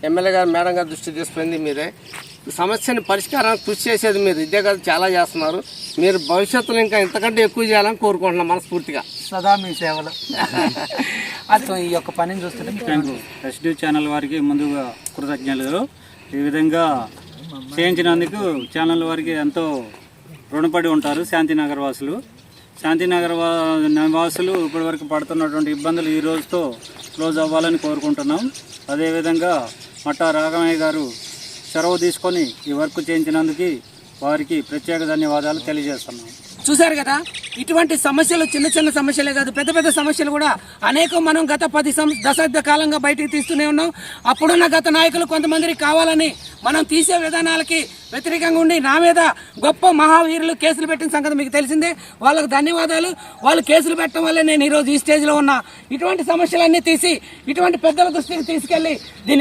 MLA గారు madam గారు దృష్టి తీసుకుంది మీరే. సమస్యని పరిష్కారానికి కృషి చేసేది మీరు, ఇదే కాదు చాలా చేస్తున్నారు. మీరు భవిష్యత్తులో ఇంకా ఇంతకంటే ఎక్కువ చేయాలని కోరుకుంటున్నాం మనస్ఫూర్తిగా. సదా మీ సేవలు. ఈ యొక్క పనిని చూస్తుంటే ఎస్డి ఛానల్ వారికి ముందుగా కృతజ్ఞతలు. ఈ విధంగా చేయించినందుకు ఛానల్ వారికి ఎంతో రుణపడి ఉంటారు శాంతినగర్ వాసులు. శాంతినగర్ నివాసులు ఇప్పటివరకు పడుతున్నటువంటి ఇబ్బందులు ఈ రోజుతో క్లోజ్ అవ్వాలని కోరుకుంటున్నాం. అదేవిధంగా మట్టా రాఘమయ్య గారు చొరవ తీసుకొని ఈ వర్క్ చేయించినందుకు వారికి ప్రత్యేక ధన్యవాదాలు తెలియజేస్తున్నాం. చూశారు కదా, ఇటువంటి సమస్యలు చిన్న చిన్న సమస్యలే కాదు, పెద్ద పెద్ద సమస్యలు కూడా అనేకం మనం గత 10 దశాబ్ద కాలంగా బయటికి తీస్తూనే ఉన్నాం. అప్పుడున్న గత నాయకులు కొంతమందికి కావాలని మనం తీసే విధానాలకి వ్యతిరేకంగా ఉండి నా మీద గొప్ప మహావీరులు కేసులు పెట్టిన సంగతి మీకు తెలిసిందే. వాళ్ళకు ధన్యవాదాలు. వాళ్ళు కేసులు పెట్టడం వల్లే నేను ఈరోజు ఈ స్టేజ్లో ఉన్నా. ఇటువంటి సమస్యలన్నీ తీసి ఇటువంటి పెద్దల దృష్టికి తీసుకెళ్ళి దీన్ని